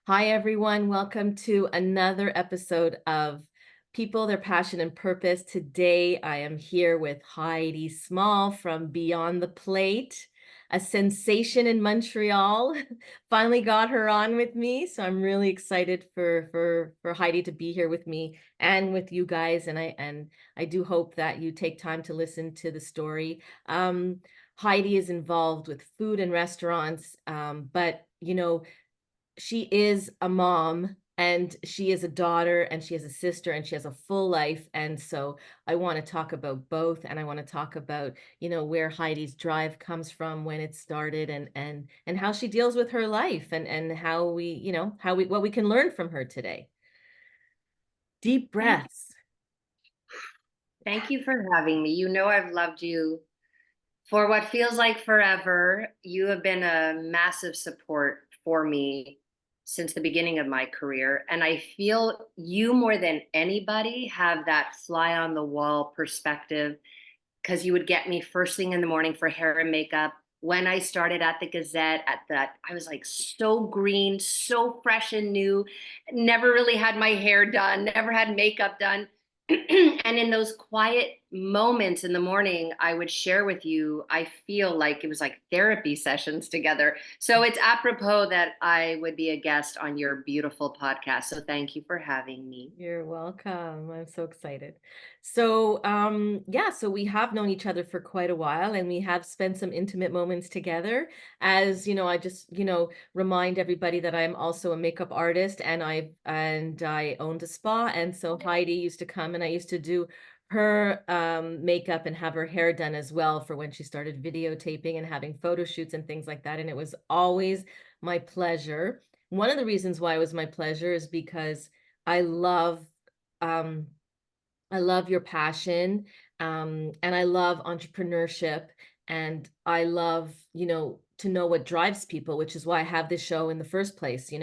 Hi, everyone. Welcome to another episode of People, Their Passion and Purpose. Today, I am here with Heidi Small from Beyond the Plate, a sensation in Montreal. Finally got her on with me, so I'm really excited for Heidi to be here with me and with you guys. And I do hope that you take time to listen to the story. Heidi is involved with food and restaurants, but she is a mom and she is a daughter and she has a sister and she has a full life. And so I want to talk about both. And I want to talk about, where Heidi's drive comes from, when it started, and how she deals with her life, and how what we can learn from her today. Deep Thank breaths. thank you for having me. You know I've loved you for what feels like forever. You have been a massive support for me since the beginning of my career. And I feel you more than anybody have that fly on the wall perspective because you would get me first thing in the morning for hair and makeup. When I started at the Gazette, I was like so green, so fresh and new, never really had my hair done, never had makeup done. And in those quiet moments in the morning, I would share with you, I feel like it was like therapy sessions together. So it's apropos that I would be a guest on your beautiful podcast. So thank you for having me. You're welcome. I'm so excited. So we have known each other for quite a while and we have spent some intimate moments together. As you know, I just, remind everybody that I'm also a makeup artist and I owned a spa. And so Heidi used to come and I used to do her makeup and have her hair done as well for when she started videotaping and having photo shoots and things like that. And it was always my pleasure. One of the reasons why it was my pleasure is because I love um I love your passion, and I love entrepreneurship, and I love, to know what drives people, which is why I have this show in the first place.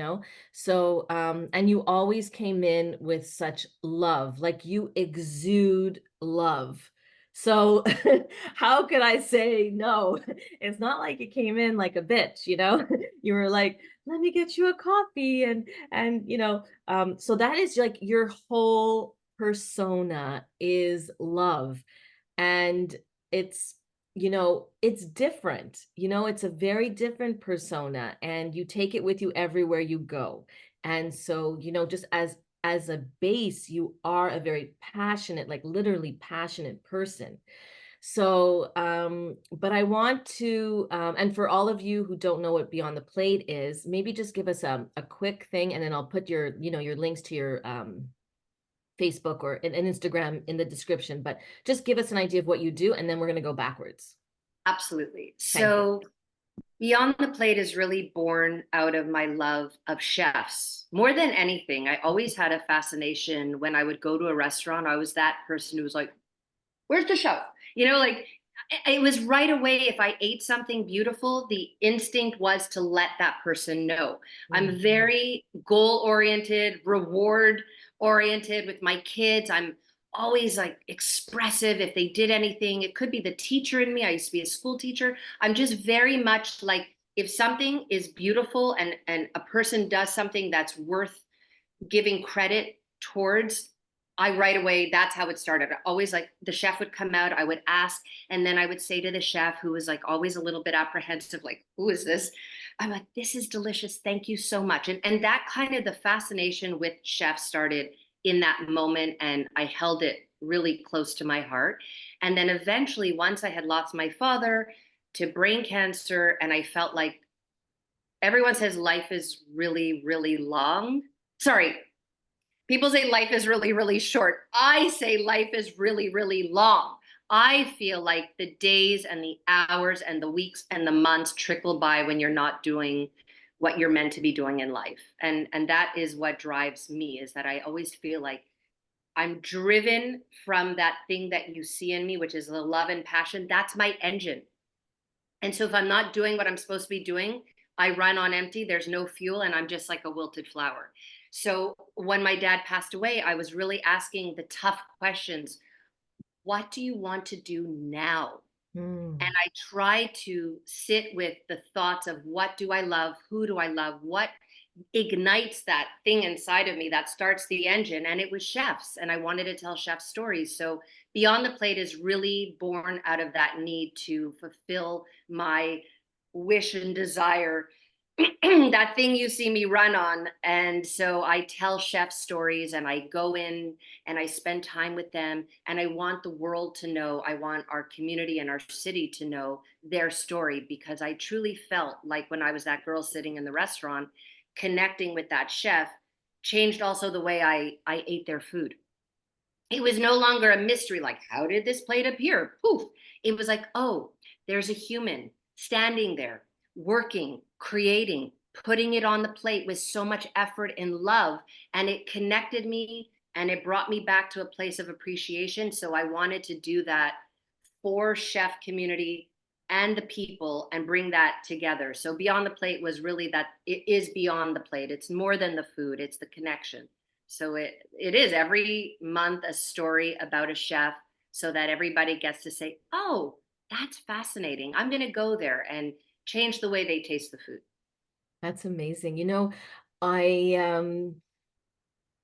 So, and you always came in with such love, like you exude love. So how could I say no? It's not like you came in like a bitch. You were like, let me get you a coffee and so that is like your whole persona is love. And it's, it's different, it's a very different persona and you take it with you everywhere you go. And so, just as a base, you are a very passionate, like literally passionate person. So, but I want to, and for all of you who don't know what Beyond the Plate is, maybe just give us a quick thing, and then I'll put your links to your Facebook or an Instagram in the description. But just give us an idea of what you do, and then we're going to go backwards. Absolutely. Thank you. So Beyond the Plate is really born out of my love of chefs. More than anything, I always had a fascination when I would go to a restaurant. I was that person who was like, where's the chef? Like it was right away. If I ate something beautiful, the instinct was to let that person know. I'm Mhm. very goal oriented, reward oriented with my kids. I'm always like expressive if they did anything. It could be the teacher in me. I used to be a school teacher. I'm just very much like, if something is beautiful and a person does something that's worth giving credit towards, I right away, that's how it started. Always like the chef would come out, I would ask, and then I would say to the chef, who was like always a little bit apprehensive, like, who is this? I'm like, this is delicious. Thank you so much. And that kind of the fascination with chefs started in that moment. And I held it really close to my heart. And then eventually, once I had lost my father to brain cancer, and I felt like everyone says life is really, really long. Sorry, people say life is really, really short. I say life is really, really long. I feel like the days and the hours and the weeks and the months trickle by when you're not doing what you're meant to be doing in life. And that is what drives me, is that I always feel like I'm driven from that thing that you see in me, which is the love and passion. That's my engine. And so if I'm not doing what I'm supposed to be doing, I run on empty. There's no fuel, and I'm just like a wilted flower. So when my dad passed away, I was really asking the tough questions. What do you want to do now? And Mm. I try to sit with the thoughts of, what do I love? Who do I love? What ignites that thing inside of me that starts the engine, and it was chefs, and I wanted to tell chef stories. So Beyond the Plate is really born out of that need to fulfill my wish and desire, that thing you see me run on. And so I tell chef stories, and I go in and I spend time with them, and I want the world to know, I want our community and our city to know their story, because I truly felt like when I was that girl sitting in the restaurant connecting with that chef changed also the way I ate their food. It was no longer a mystery, like, how did this plate appear? Poof. It was like, oh, there's a human standing there, working, creating, putting it on the plate with so much effort and love. And it connected me, and it brought me back to a place of appreciation. So I wanted to do that for chef community and the people, and bring that together. So Beyond the Plate was really that, it is beyond the plate. It's more than the food, it's the connection. So it is every month a story about a chef, so that everybody gets to say, "Oh, that's fascinating. I'm going to go there," and change the way they taste the food. That's amazing. I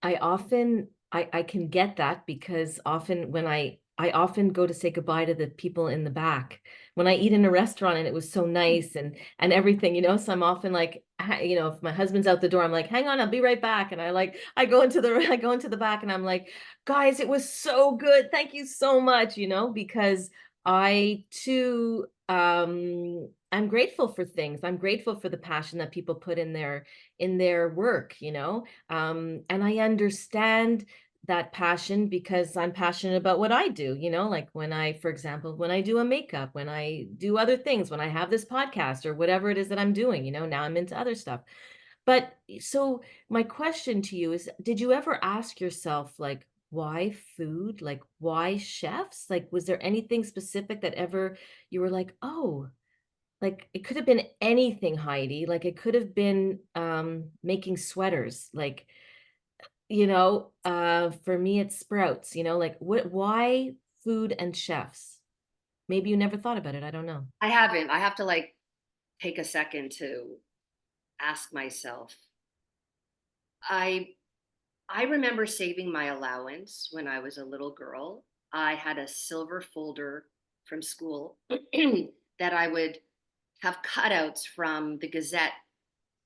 I often I can get that because often when I often go to say goodbye to the people in the back when I eat in a restaurant and it was so nice and everything, so I'm often like, if my husband's out the door, I'm like, hang on, I'll be right back. And I go into the I go into the back and I'm like, guys, it was so good. Thank you so much, because I too I'm grateful for things. I'm grateful for the passion that people put in their work, and I understand that passion because I'm passionate about what I do, like for example, when I do a makeup, when I do other things, when I have this podcast or whatever it is that I'm doing, now I'm into other stuff. But so my question to you is, did you ever ask yourself, like, why food? Like, why chefs? Like, was there anything specific that ever you were like, oh, like, it could have been anything, Heidi. Like, it could have been, making sweaters. Like, for me, it's sprouts, like, why food and chefs? Maybe you never thought about it. I don't know. I haven't. I have to like take a second to ask myself. I I remember saving my allowance when I was a little girl. I had a silver folder from school that I would have cutouts from the Gazette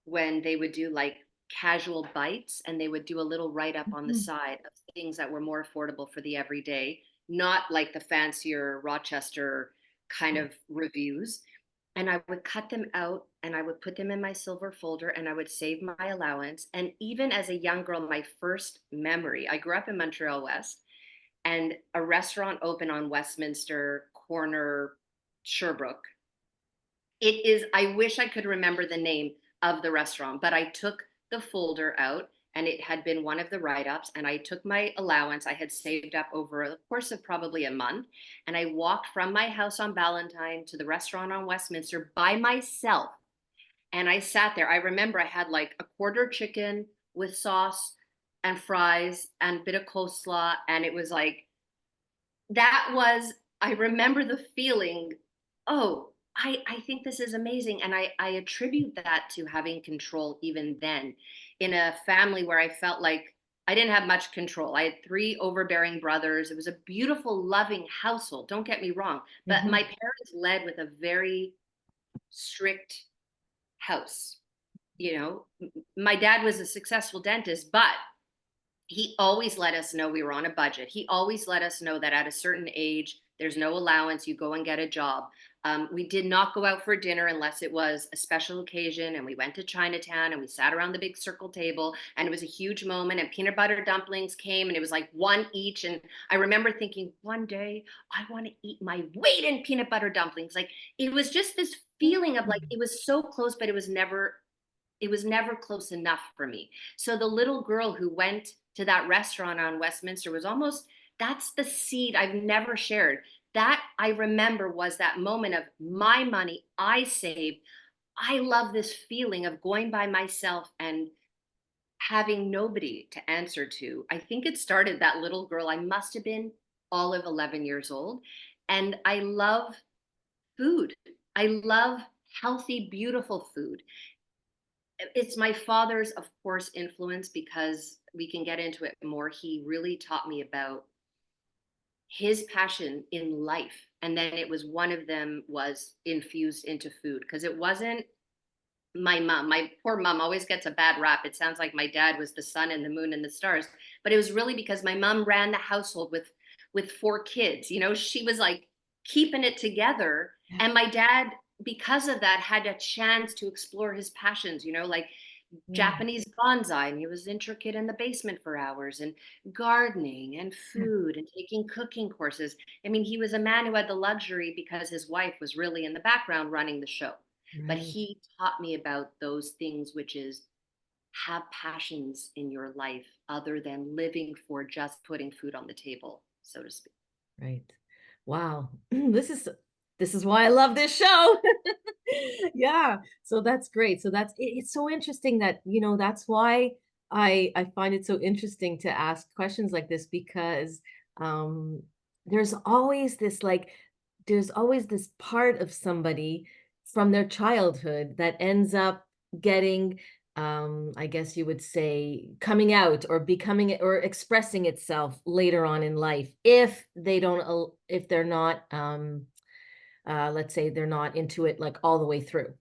when they would do like casual bites, and they would do a little write up on the Mhm, side of things that were more affordable for the everyday, not like the fancier Rochester kind yeah. of reviews. And I would cut them out and I would put them in my silver folder, and I would save my allowance. And even as a young girl, my first memory, I grew up in Montreal West, and a restaurant opened on Westminster corner, Sherbrooke. It is, I wish I could remember the name of the restaurant, but I took the folder out, and it had been one of the write ups. And I took my allowance I had saved up over the course of probably a month. And I walked from my house on Ballantyne to the restaurant on Westminster by myself. And I sat there. I remember I had like a quarter chicken with sauce and fries and a bit of coleslaw. And it was like, that was, I remember the feeling, oh, I think this is amazing. And I attribute that to having control even then, in a family where I felt like I didn't have much control. I had three overbearing brothers. It was a beautiful, loving household, don't get me wrong. But Mhm, my parents led with a very strict house. My dad was a successful dentist, but he always let us know we were on a budget. He always let us know that at a certain age, there's no allowance, you go and get a job. We did not go out for dinner unless it was a special occasion. And we went to Chinatown and we sat around the big circle table, and it was a huge moment. And peanut butter dumplings came, and it was like one each. And I remember thinking, one day I want to eat my weight in peanut butter dumplings. Like, it was just this feeling of like, mm. it was so close, but it was never close enough for me. So the little girl who went to that restaurant on Westminster was almost, that's the seed I've never shared. That I remember was that moment of my money I saved. I love this feeling of going by myself and having nobody to answer to. I think it started that little girl. I must have been all of 11 years old. And I love food. I love healthy, beautiful food. It's my father's, of course, influence, because we can get into it more. He really taught me about his passion in life. And then it was one of them was infused into food, because it wasn't my mom. My poor mom always gets a bad rap. It sounds like my dad was the sun and the moon and the stars, but it was really because my mom ran the household with four kids. You know, she was like keeping it together, and my dad, because of that, had a chance to explore his passions, you know, like Yeah. Japanese bonsai, and he was intricate in the basement for hours, and gardening and Yeah. food and taking cooking courses. I mean, he was a man who had the luxury because his wife was really in the background running the show. But Right. he taught me about those things, which is have passions in your life other than living for just putting food on the table, so to speak. Right. Wow. This is why I love this show. Yeah. So that's great. So it's so interesting that, that's why I find it so interesting to ask questions like this because um there's always this like there's always this part of somebody from their childhood that ends up getting I guess you would say coming out or becoming or expressing itself later on in life if they don't if they're not let's say they're not into it like all the way through.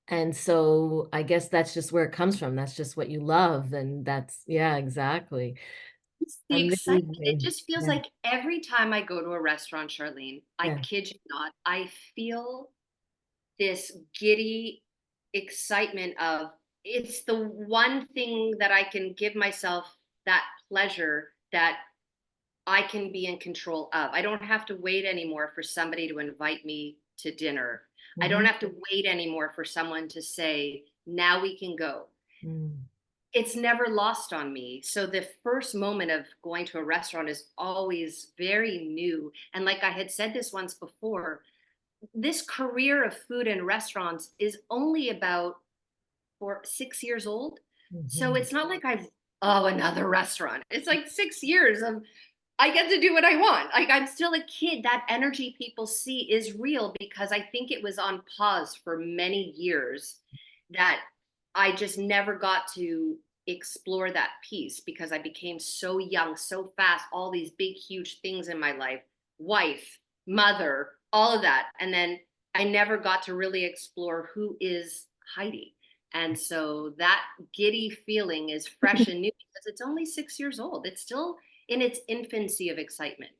And so I guess that's just where it comes from. That's just what you love. And that's, yeah, exactly. It's the excitement. It Amazing. just feels Yeah. like every time I go to a restaurant, Charlene, I Yeah. kid you not, I feel this giddy excitement of, it's the one thing that I can give myself that pleasure that I can be in control of. I don't have to wait anymore for somebody to invite me to dinner. I don't Hmm. have to wait anymore for someone to say, now we can go. Mm. It's never lost on me. So the first moment of going to a restaurant is always very new. And like I had said this once before, this career of food and restaurants is only about 6 years old. So Hmm. it's not like another restaurant. It's like 6 years of I get to do what I want. Like I'm still a kid. That energy people see is real, because I think it was on pause for many years that I just never got to explore that piece, because I became so young, so fast, all these big, huge things in my life, wife, mother, all of that. And then I never got to really explore who is Heidi. And so that giddy feeling is fresh and new because it's only 6 years old. It's still in its infancy of excitement.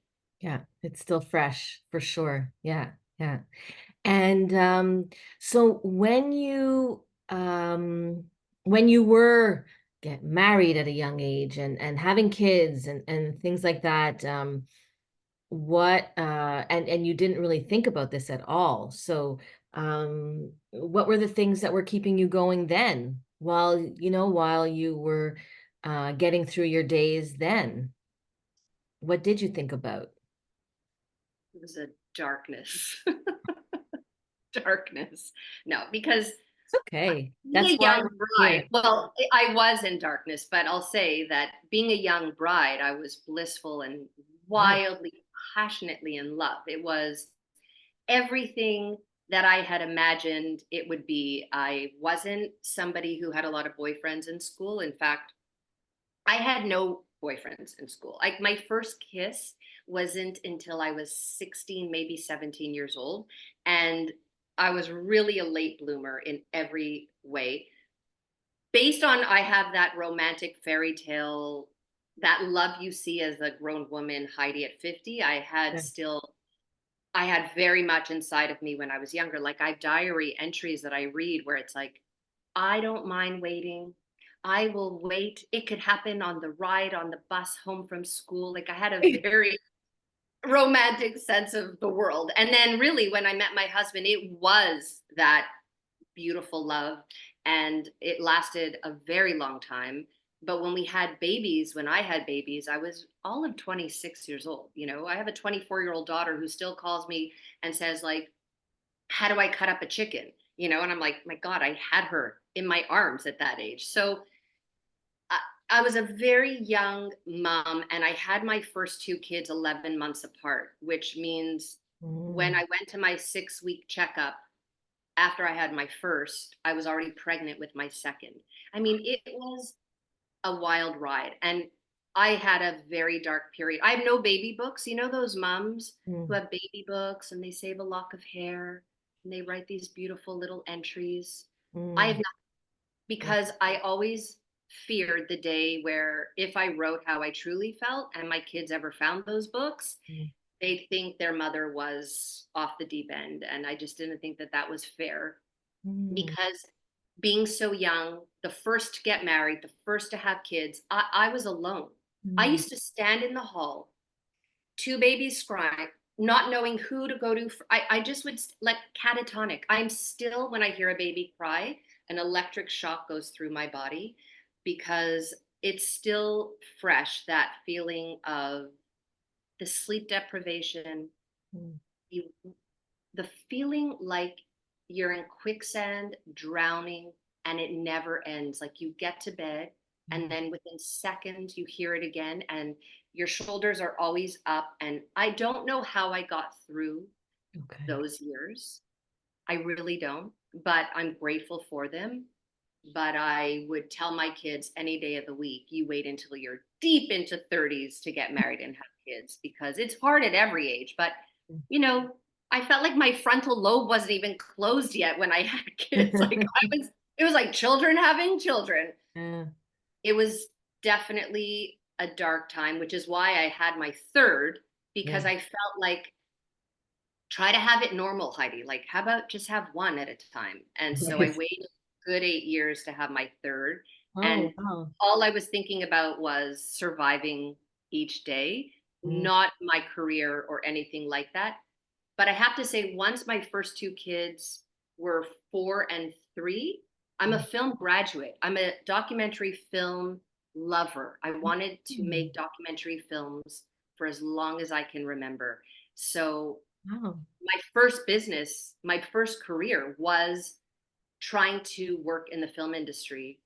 Yeah. It's still fresh for sure. Yeah. Yeah. And so when you were get married at a young age and having kids and things like that, what and you didn't really think about this at all. So what were the things that were keeping you going then while you were getting through your days then? What did you think about? It was a darkness, darkness. No, because It's okay. being That's a why young we're here. bride, well, I was in darkness, but I'll say that being a young bride, I was blissful and Right. wildly, passionately in love. It was everything that I had imagined it would be. I wasn't somebody who had a lot of boyfriends in school. In fact, I had no boyfriends in school. Like my first kiss wasn't until I was 16, maybe 17 years old. And I was really a late bloomer in every way. Based on I have that romantic fairy tale, that love you see as a grown woman, Heidi at 50, Yeah. I had very much inside of me when I was younger. Like I have diary entries that I read where it's like, I don't mind waiting. I will wait. It could happen on the ride on the bus home from school. Like I had a very romantic sense of the world. And then really when I met my husband, it was that beautiful love, and it lasted a very long time. But when we had babies, when I had babies, I was all of 26 years old. You know, I have a 24-year-old daughter who still calls me and says like, how do I cut up a chicken? You know, and I'm like, my God, I had her in my arms at that age. So I, I was a very young mom, and I had my first two kids 11 months apart, which means when Mm. I went to my 6-week checkup after I had my first, I was already pregnant with my second. I mean, it was a wild ride. And I had a very dark period. I have no baby books. You know, those moms who Mm, have baby books and they save a lock of hair and they write these beautiful little entries. I have mm, not, because I always feared the day where if I wrote how I truly felt and my kids ever found those books, mm, they'd think their mother was off the deep end. And I just didn't think that that was fair, mm, because being so young, the first to get married, the first to have kids, I was alone. I mm, used to stand in the hall, two babies crying, not knowing who to go to. I just would like catatonic. I'm still, when I hear a baby cry, an electric shock goes through my body because it's still fresh, that feeling of the sleep deprivation, mm, you, the feeling like you're in quicksand, drowning, and it never ends. Like you get to bed, and mm. then within seconds, you hear it again, and your shoulders are always up. And I don't know how I got through Okay. those years. I really don't, but I'm grateful for them. But I would tell my kids any day of the week, you wait until you're deep into 30s to get married and have kids, because it's hard at every age. But, you know, I felt like my frontal lobe wasn't even closed yet when I had kids. Like it was like children having children. Yeah. It was definitely a dark time, which is why I had my third, Yeah. because I felt like, try to have it normal, Heidi. Like, how about just have one at a time? And so I Right. waited a good 8 years to have my third. Oh, And wow. all I was thinking about was surviving each day, Mm, not my career or anything like that. But I have to say, once my first two kids were 4 and 3, I'm a mm, film graduate. I'm a documentary film lover. I wanted to mm. make documentary films for as long as I can remember. So Wow. my first business, my first career was trying to work in the film industry.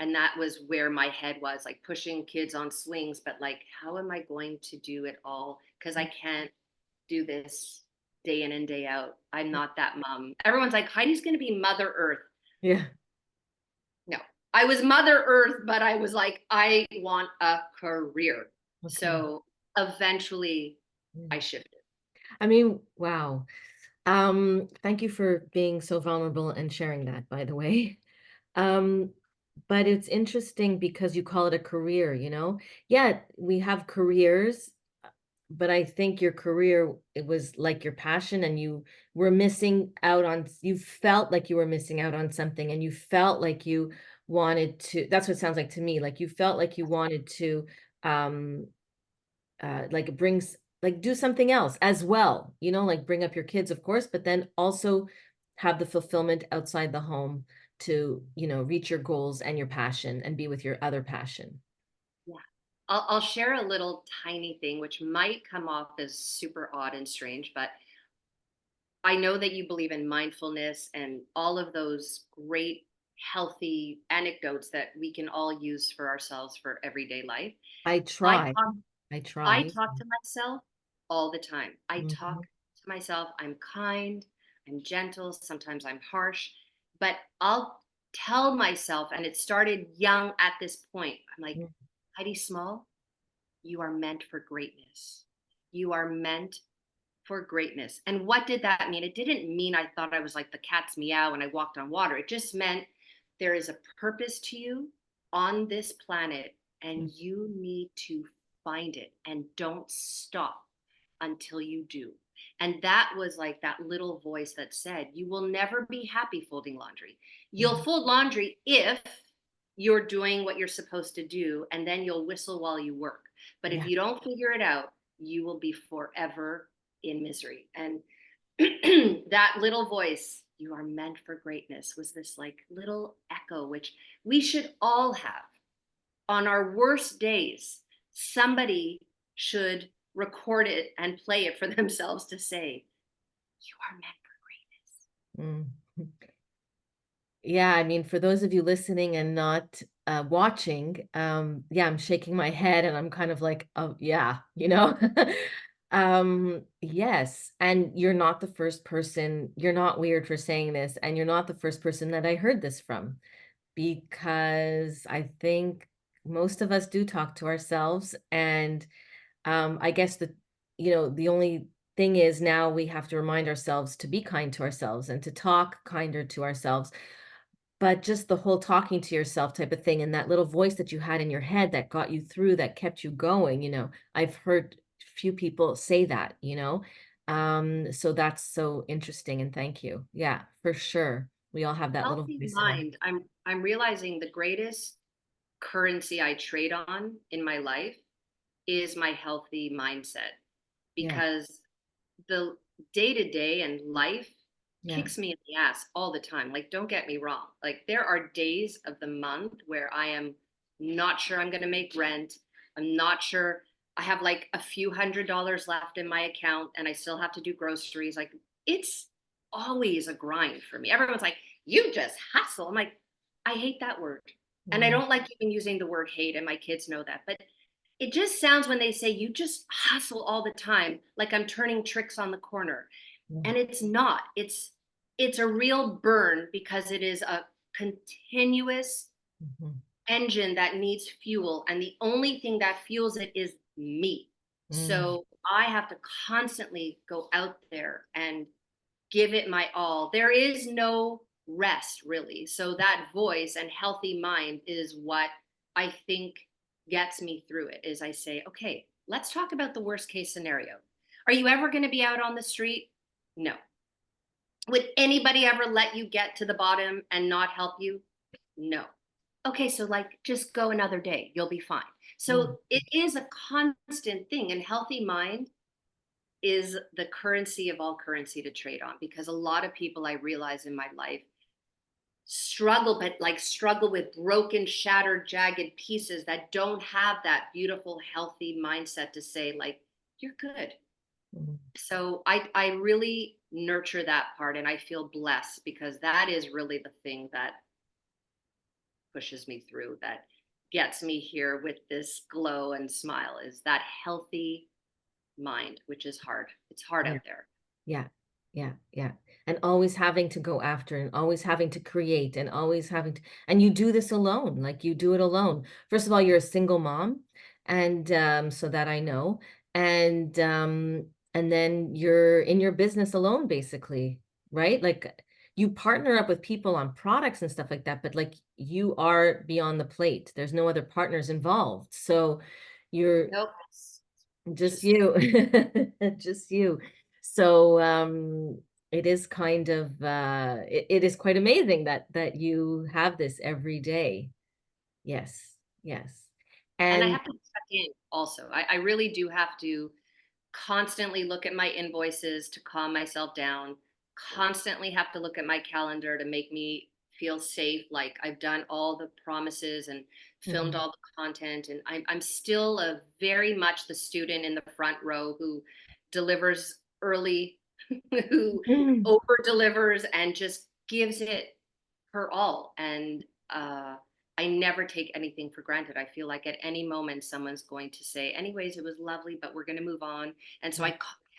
And that was where my head was, like pushing kids on swings, but like, how am I going to do it all? Because I can't do this day in and day out. I'm not that mom. Everyone's like, Heidi's going to be Mother Earth. Yeah. No, I was Mother Earth, but I was like, I want a career. Okay. So eventually I Mm. shifted. I mean, wow. Thank you for being so vulnerable and sharing that, by the way. Um, but it's interesting because you call it a career, you know? Yeah, we have careers, but I think your career, it was like your passion and you were missing out on, you felt like you were missing out on something and you felt like you wanted to, that's what it sounds like to me, like you felt like you wanted to, um, like it brings, like do something else as well, you know, like bring up your kids, of course, but then also have the fulfillment outside the home to, you know, reach your goals and your passion and be with your other passion. Yeah. I'll share a little tiny thing, which might come off as super odd and strange, but I know that you believe in mindfulness and all of those great, healthy anecdotes that we can all use for ourselves for everyday life. I I try. talk, I I try. talk to myself all the time. I talk Mhm. to myself. I'm kind, I'm gentle, sometimes I'm harsh, but I'll tell myself, and it started young at this point. I'm like, Mm, Heidi Small, you are meant for greatness. You are meant for greatness. And what did that mean? It didn't mean I thought I was like the cat's meow when I walked on water. It just meant there is a purpose to you on this planet, mm, and you need to find it, and don't stop until you do. And that was like that little voice that said, you will never be happy folding laundry. You'll mm. fold laundry if you're doing what you're supposed to do, and then you'll whistle while you work. But if Yeah. you don't figure it out, you will be forever in misery. And that little voice, you are meant for greatness, was this like little echo, which we should all have on our worst days. Somebody should record it and play it for themselves to say, you are meant for Mm. Yeah, I mean, for those of you listening and not watching, yeah, I'm shaking my head and I'm kind of like, oh, yeah, you know? Yes, and you're not weird for saying this, and you're not the first person that I heard this from, because I think most of us do talk to ourselves, and I guess the only thing is now we have to remind ourselves to be kind to ourselves and to talk kinder to ourselves. But just the whole talking to yourself type of thing and that little voice that you had in your head that got you through, that kept you going, I've heard few people say that, so that's so interesting and thank you. Yeah, for sure. We all have that little Healthy voice in our. mind. I'm realizing the greatest currency I trade on in my life is my healthy mindset, Yeah, because the day to day and life yeah. kicks me in the ass all the time. Like, don't get me wrong. Like, there are days of the month where I am not sure I'm going to make rent. I'm not sure. I have like a few $100s left in my account and I still have to do groceries. Like, it's always a grind for me. Everyone's like, you just hustle. I'm like, I hate that word. And I Mm, don't like even using the word hate, and my kids know that. But it just sounds, when they say you just hustle all the time, like I'm turning tricks on the corner. yeah. And it's not. It's a real burn, because it is a continuous Mhm. engine that needs fuel, and the only thing that fuels it is me. Mm, So I have to constantly go out there and give it my all. There is no rest, really. So that voice and healthy mind is what I think gets me through it. Is I say, okay, let's talk about the worst case scenario. Are you ever going to be out on the street? No. Would anybody ever let you get to the bottom and not help you? No. Okay, so like just go another day. You'll be fine. mm, So it is a constant thing, and healthy mind is the currency of all currency to trade on, because a lot of people I realize in my life struggle, but like struggle with broken, shattered, jagged pieces that don't have that beautiful, healthy mindset to say, like, you're good. mm. So I really nurture that part, and I feel blessed, because that is really the thing that pushes me through, that gets me here with this glow and smile, is that healthy mind, which is hard. It's hard Yeah. out there. Yeah, yeah, yeah. And always having to go after and always having to create and always having to, and you do this alone, like you do it alone. First of all, you're a single mom, and so that I know. And then you're in your business alone, basically, right? Like you partner up with people on products and stuff like that, but like you are beyond the plate. There's no other partners involved. So you're Nope. It's just just you. Just you. So, it is kind of, it is quite amazing that you have this every day. Yes, yes. And I And have to check in also. I really do have to constantly look at my invoices to calm myself down, constantly have to look at my calendar to make me feel safe. Like I've done all the promises and filmed Mhm. all the content. And I'm still a very much the student in the front row who delivers early, who Mhm. over delivers and just gives it her all. And I never take anything for granted. I feel like at any moment someone's going to say, anyways, it was lovely, but we're going to move on. And so Yeah,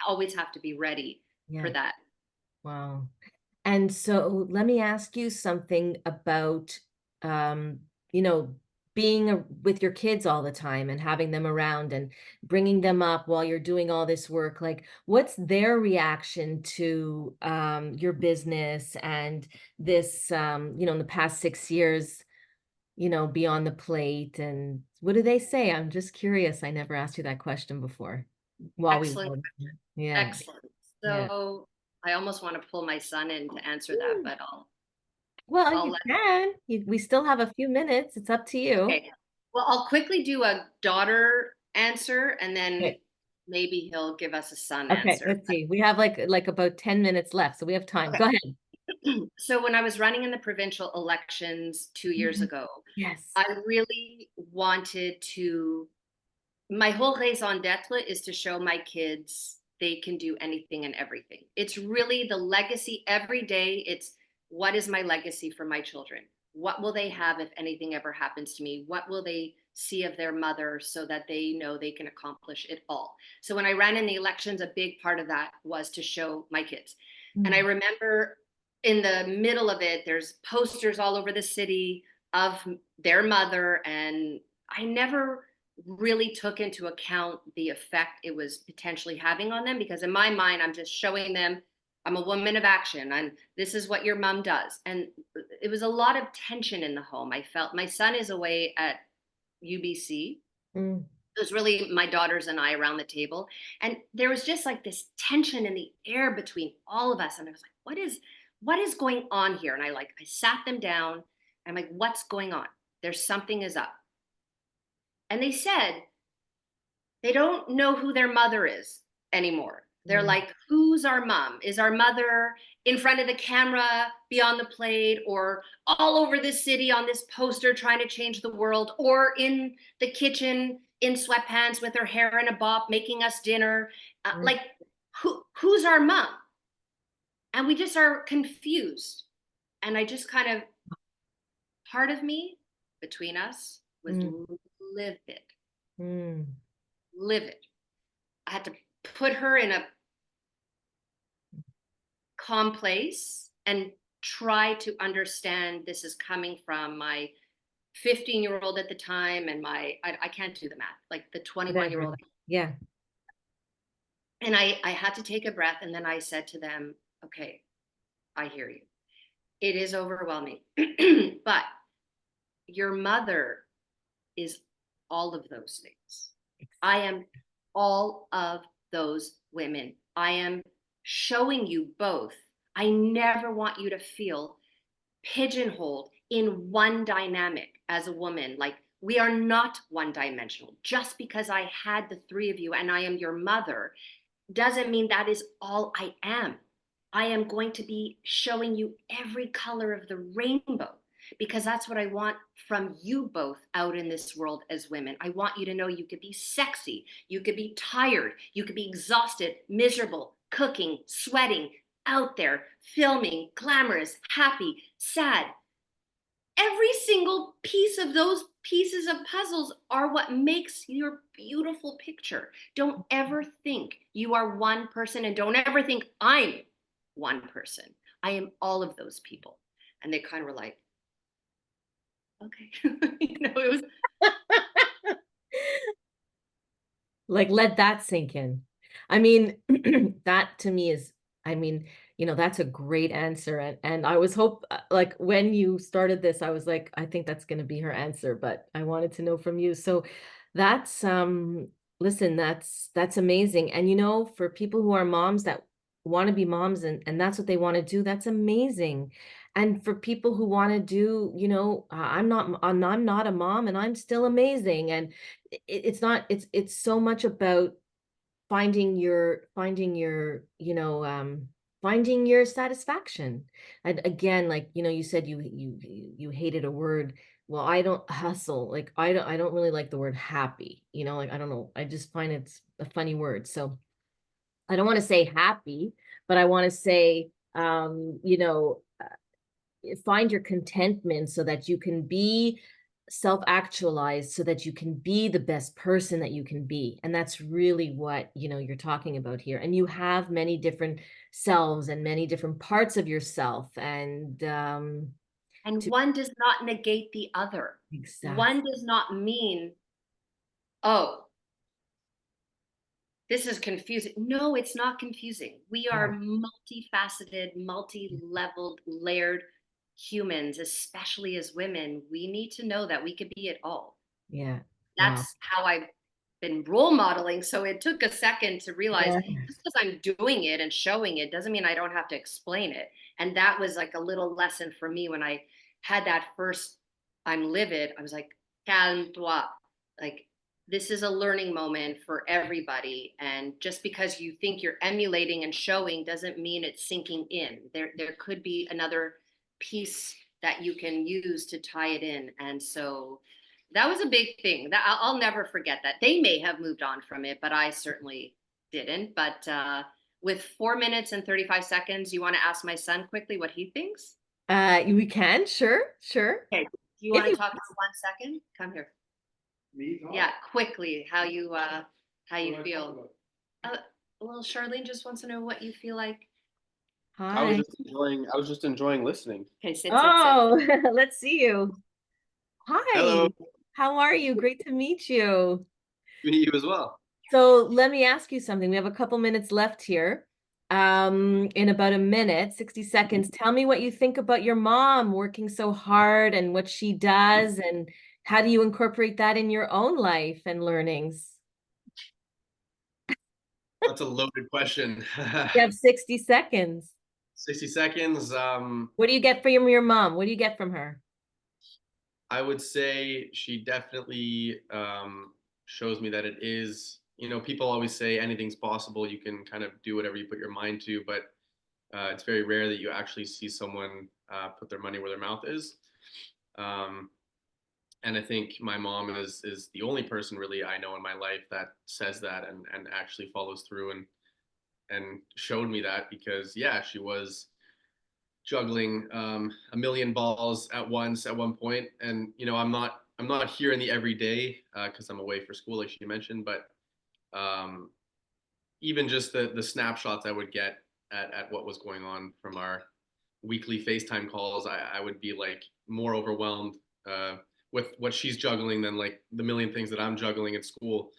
always have to be ready for yeah. that. Wow. And so let me ask you something about, um, you know, being with your kids all the time and having them around and bringing them up while you're doing all this work. Like, what's their reaction to your business and this, in the past 6 years, beyond the plate? And what do they say? I'm just curious. I never asked you that question before while we Excellent. were. Yeah, Excellent. yeah. So I almost want to pull my son in to answer that, but Well, I'll you let, can. We still have a few minutes. It's up to you. okay. Well, I'll quickly do a daughter answer, and then Okay. maybe he'll give us a son Okay, answer. let's see. We have like about 10 minutes left, so we have time. Okay. Go ahead. So when I was running in the provincial elections 2 years Mhm. ago, Yes. I really wanted to, my whole raison d'etre is to show my kids they can do anything and everything. It's really the legacy every day. It's what is my legacy for my children? What will they have if anything ever happens to me? What will they see of their mother so that they know they can accomplish it all? So when I ran in the elections, a big part of that was to show my kids. And I Mm, remember in the middle of it, there's posters all over the city of their mother. And I never really took into account the effect it was potentially having on them, because in my mind, I'm just showing them I'm a woman of action and this is what your mom does. And it was a lot of tension in the home. I felt my son is away at UBC. mm, It was really my daughters and I around the table. And there was just like this tension in the air between all of us. And I was like, what is going on here? And I sat them down. I'm like, what's going on? There's something is up. And they said, they don't know who their mother is anymore. They're mm, like, who's our mom? Is our mother in front of the camera, beyond the plate, or all over the city on this poster trying to change the world, or in the kitchen in sweatpants with her hair in a bob making us dinner? mm, Like, who's our mom? And we just are confused. And I just kind of, part of me between us was mm, livid, mm. livid. I had to put her in a calm place and try to understand this is coming from my 15-year-old at the time and I can't do the math, like the 21-year-old. Whatever. Yeah. And I had to take a breath, and then I said to them, okay, I hear you. It is overwhelming, but your mother is all of those things. I am all of those women. I am showing you both. I never want you to feel pigeonholed in one dynamic as a woman. Like, we are not one dimensional. Just because I had the three of you and I am your mother doesn't mean that is all I am. I am going to be showing you every color of the rainbow, because that's what I want from you both out in this world as women. I want you to know you could be sexy, you could be tired, you could be exhausted, miserable, cooking, sweating, out there, filming, glamorous, happy, sad. Every single piece of those pieces of puzzles are what makes your beautiful picture. Don't ever think you are one person, and don't ever think I'm one person. I am all of those people. And they kind of were like, okay. It was. Like, let that sink in. I mean, that to me is, I mean, that's a great answer. And I was like when you started this, I was like, I think that's going to be her answer, but I wanted to know from you. So that's, listen, that's amazing. And for people who are moms that want to be moms and that's what they want to do, that's amazing. And for people who want to do, I'm not a mom and I'm still amazing. And it's so much about finding your satisfaction. And again, like, you said you hated a word. Well, I don't hustle. Like, I don't really like the word happy, like, I don't know. I just find it's a funny word. So I don't want to say happy, but I want to say, find your contentment so that you can be self-actualized, so that you can be the best person that you can be. And that's really what you're talking about here. And you have many different selves and many different parts of yourself. And And to one does not negate the other. exact One does not mean, oh, this is confusing. No, it's not confusing. We yeah, are multifaceted, multi-leveled, layered humans, especially as women. We need to know that we could be it all. yeah, wow, That's how I've been role modeling. So it took a second to realize, yeah, just because I'm doing it and showing it doesn't mean I don't have to explain it. And that was like a little lesson for me when I had that first I'm livid. I was like, calme toi. Like, this is a learning moment for everybody. And just because you think you're emulating and showing doesn't mean it's sinking in. There could be another piece that you can use to tie it in. And so that was a big thing. That I'll never forget that. They may have moved on from it, but I certainly didn't. But with 4 minutes and 35 seconds, you want to ask my son quickly what he thinks? We can, sure, sure. Okay. Do you If want to you talk for 1 second? Come here. Me talk? Yeah, quickly, how What you do I talk feel. about? Well, Charlene just wants to know what you feel like. Hi. I was just enjoying listening. Okay, sit. Oh, let's see you. Hi. Hello, How are you? Great to meet you. meet you as well. So let me ask you something. We have a couple minutes left here. In about a minute, 60 seconds, tell me what you think about your mom working so hard and what she does, and how do you incorporate that in your own life and learnings? That's a loaded question. You have 60 seconds. 60 seconds. What do you get from your mom? What do you get from her? I would say she definitely shows me that it is, people always say anything's possible. You can kind of do whatever you put your mind to, but it's very rare that you actually see someone put their money where their mouth is. Um, and I think my mom is the only person really I know in my life that says that and actually follows through and showed me that because yeah, she was juggling a million balls at once at one point, and I'm not here in the everyday because I'm away for school like she mentioned, but um, even just the snapshots I would get at what was going on from our weekly FaceTime calls, I would be like more overwhelmed with what she's juggling than like the million things that I'm juggling at school.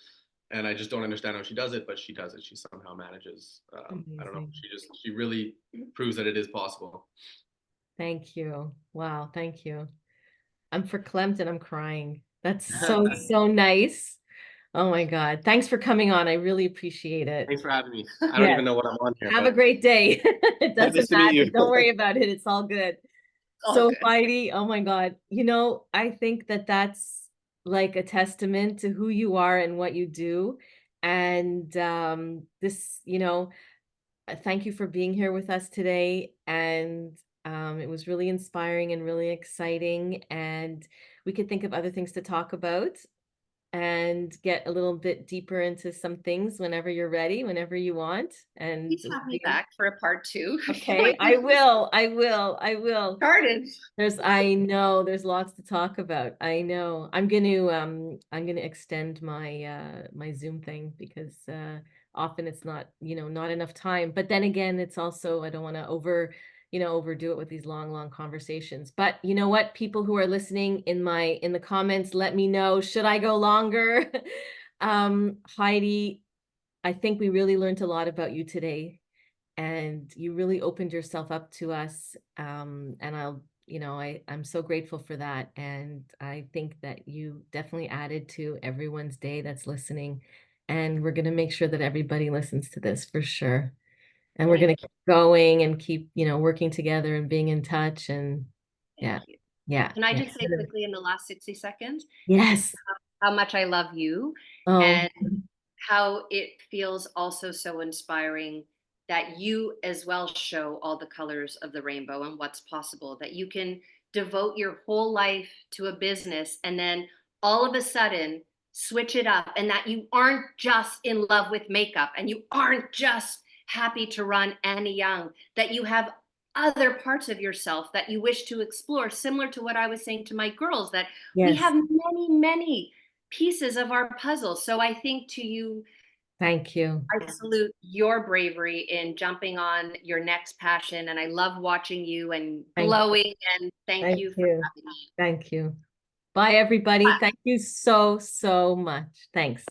And I just don't understand how she does it, but she does it. She somehow manages. I don't know. Amazing. She really proves that it is possible. Thank you. Wow, thank you. I'm verklempt and I'm crying. That's so, so nice. Oh my God. Thanks for coming on. I really appreciate it. Thanks for having me. I don't Yes. even know what I'm on here, Have a but great day. It nice doesn't to meet matter. you. Don't worry about it. It's all good. All So good. Heidi, oh my God. I think that that's like a testament to who you are and what you do. And thank you for being here with us today. And it was really inspiring and really exciting. And we could think of other things to talk about and get a little bit deeper into some things whenever you're ready, whenever you want. And Please have me back for a part 2. okay, I will, I will, I will. Started. I know there's lots to talk about. I know. I'm gonna extend my Zoom thing because often it's not enough time. But then again, it's also I don't want to overdo it with these long, long conversations. But you know what? People who are listening in the comments, let me know, should I go longer? Heidi, I think we really learned a lot about you today, and you really opened yourself up to us. And I'm so grateful for that. And I think that you definitely added to everyone's day that's listening. And we're going to make sure that everybody listens to this for sure. And we're going Thank to keep going and keep, working together and being in touch. And yeah, you. yeah, Can I yeah. just say quickly in the last 60 seconds Yes. how much I love you Oh, and how it feels also so inspiring that you as well show all the colors of the rainbow and what's possible, that you can devote your whole life to a business and then all of a sudden switch it up, and that you aren't just in love with makeup and you aren't just happy to run Annie Young, that you have other parts of yourself that you wish to explore, similar to what I was saying to my girls, that we yes. have many pieces of our puzzle. So I think to you, Thank you. I salute your bravery in jumping on your next passion. And I love watching you and Thank you. glowing. And thank Thank you for you. having me. Thank you. Bye, everybody. Thank you so, so much. Thanks.